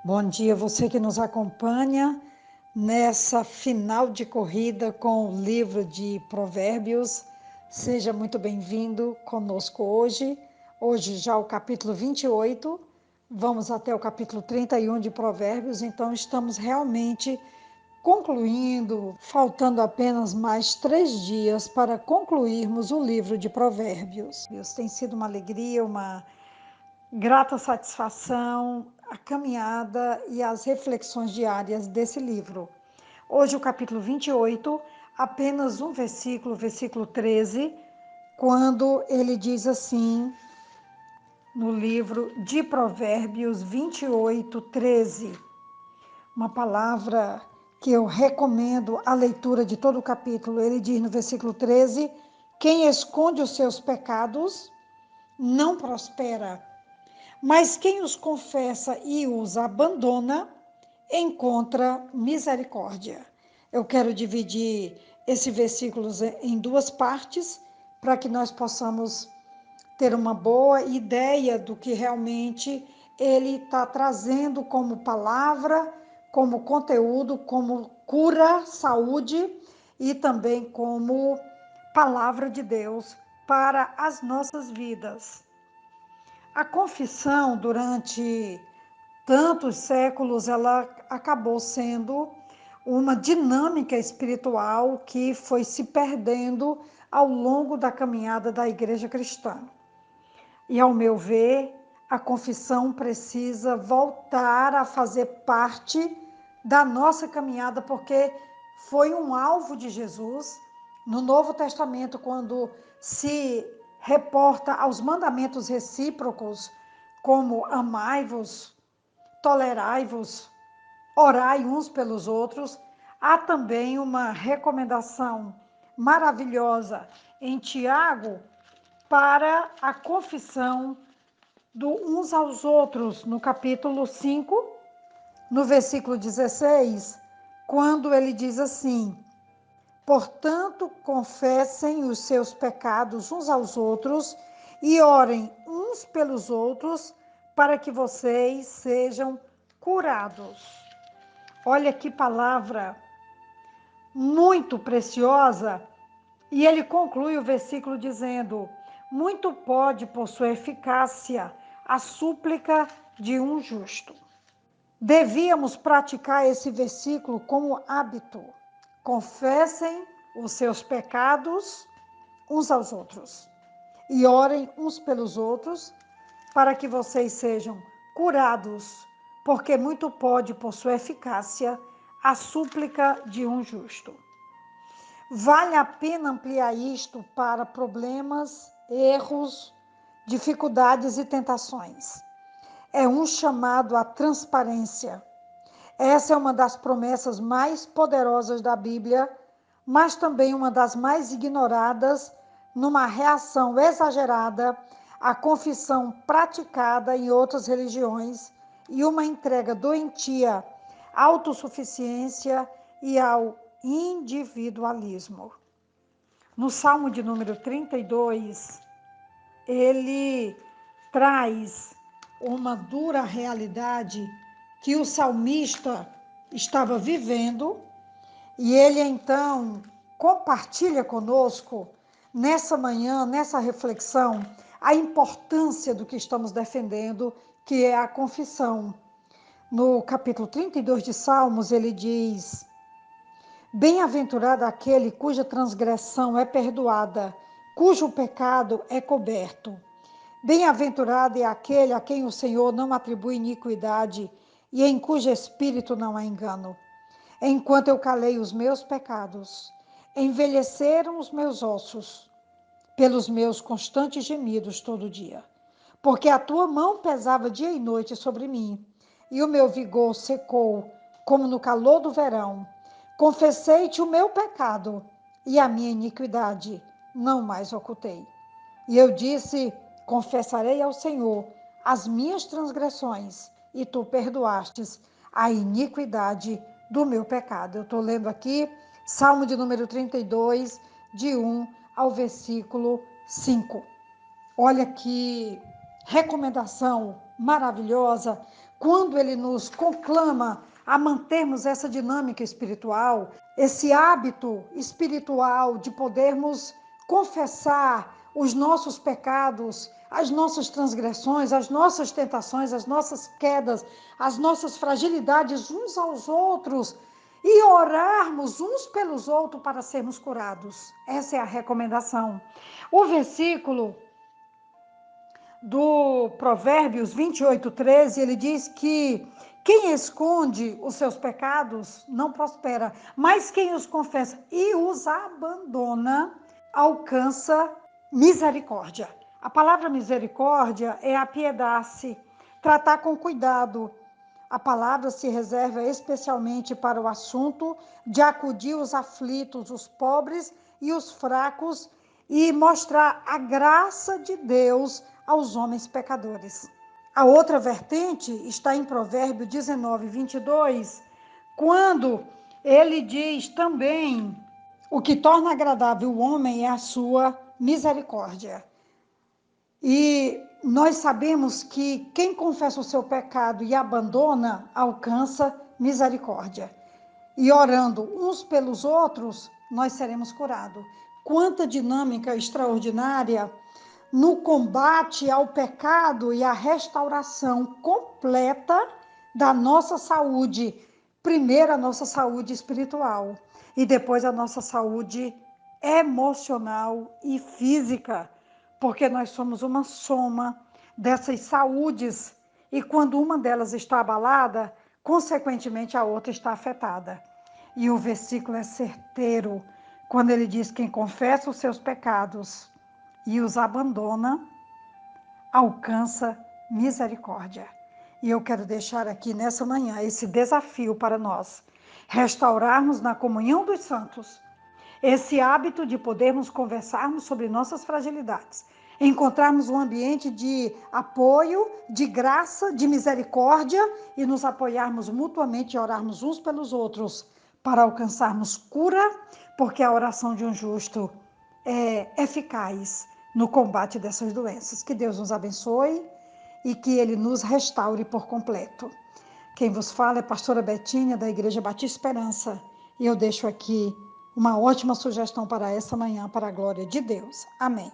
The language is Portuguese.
Bom dia, você que nos acompanha nessa final de corrida com o livro de Provérbios. Seja muito bem-vindo conosco hoje. Hoje já o capítulo 28, vamos até o capítulo 31 de Provérbios, então estamos realmente concluindo, faltando apenas mais 3 dias para concluirmos o livro de Provérbios. Tem sido uma alegria, uma grata satisfação, a caminhada e as reflexões diárias desse livro. Hoje o capítulo 28, apenas um versículo, versículo 13, quando ele diz assim, no livro de Provérbios 28, 13, uma palavra que eu recomendo a leitura de todo o capítulo. Ele diz no versículo 13, quem esconde os seus pecados não prospera, mas quem os confessa e os abandona, encontra misericórdia. Eu quero dividir esse versículo em duas partes, para que nós possamos ter uma boa ideia do que realmente ele está trazendo como palavra, como conteúdo, como cura, saúde e também como palavra de Deus para as nossas vidas. A confissão, durante tantos séculos, ela acabou sendo uma dinâmica espiritual que foi se perdendo ao longo da caminhada da igreja cristã. E, ao meu ver, a confissão precisa voltar a fazer parte da nossa caminhada, porque foi um alvo de Jesus no Novo Testamento, quando se reporta aos mandamentos recíprocos, como amai-vos, tolerai-vos, orai uns pelos outros. Há também uma recomendação maravilhosa em Tiago para a confissão uns aos outros, no capítulo 5, no versículo 16, quando ele diz assim: portanto, confessem os seus pecados uns aos outros e orem uns pelos outros para que vocês sejam curados. Olha que palavra muito preciosa. E ele conclui o versículo dizendo: muito pode, por sua eficácia, a súplica de um justo. Devíamos praticar esse versículo como hábito. Confessem os seus pecados uns aos outros e orem uns pelos outros para que vocês sejam curados, porque muito pode, por sua eficácia, a súplica de um justo. Vale a pena ampliar isto para problemas, erros, dificuldades e tentações. É um chamado à transparência. Essa é uma das promessas mais poderosas da Bíblia, mas também uma das mais ignoradas, numa reação exagerada à confissão praticada em outras religiões e uma entrega doentia à autossuficiência e ao individualismo. No Salmo de número 32, ele traz uma dura realidade que o salmista estava vivendo, e ele então compartilha conosco nessa manhã, nessa reflexão, a importância do que estamos defendendo, que é a confissão. No capítulo 32 de Salmos, ele diz: bem-aventurado aquele cuja transgressão é perdoada, cujo pecado é coberto. Bem-aventurado é aquele a quem o Senhor não atribui iniquidade e em cujo espírito não há engano. Enquanto eu calei os meus pecados, envelheceram os meus ossos pelos meus constantes gemidos todo dia. Porque a tua mão pesava dia e noite sobre mim, e o meu vigor secou como no calor do verão. Confessei-te o meu pecado, e a minha iniquidade não mais ocultei. E eu disse: confessarei ao Senhor as minhas transgressões, e tu perdoastes a iniquidade do meu pecado. Eu estou lendo aqui Salmo de número 32, de 1 ao versículo 5. Olha que recomendação maravilhosa, quando ele nos conclama a mantermos essa dinâmica espiritual, esse hábito espiritual de podermos confessar os nossos pecados, as nossas transgressões, as nossas tentações, as nossas quedas, as nossas fragilidades uns aos outros e orarmos uns pelos outros para sermos curados. Essa é a recomendação. O versículo do Provérbios 28:13, ele diz que quem esconde os seus pecados não prospera, mas quem os confessa e os abandona alcança misericórdia. A palavra misericórdia é apiedar-se, tratar com cuidado. A palavra se reserva especialmente para o assunto de acudir os aflitos, os pobres e os fracos e mostrar a graça de Deus aos homens pecadores. A outra vertente está em Provérbios 19:22, quando ele diz também: o que torna agradável o homem é a sua misericórdia. E nós sabemos que quem confessa o seu pecado e abandona, alcança misericórdia. E orando uns pelos outros, nós seremos curados. Quanta dinâmica extraordinária no combate ao pecado e à restauração completa da nossa saúde. Primeiro, a nossa saúde espiritual e depois a nossa saúde emocional e física, porque nós somos uma soma dessas saúdes e quando uma delas está abalada, consequentemente a outra está afetada. E o versículo é certeiro quando ele diz: quem confessa os seus pecados e os abandona, alcança misericórdia. E eu quero deixar aqui nessa manhã esse desafio para nós, restaurarmos na comunhão dos santos esse hábito de podermos conversarmos sobre nossas fragilidades, encontrarmos um ambiente de apoio, de graça, de misericórdia e nos apoiarmos mutuamente e orarmos uns pelos outros para alcançarmos cura, porque a oração de um justo é eficaz no combate dessas doenças. Que Deus nos abençoe e que Ele nos restaure por completo. Quem vos fala é a pastora Betinha, da Igreja Batista Esperança. E eu deixo aqui uma ótima sugestão para essa manhã, para a glória de Deus. Amém.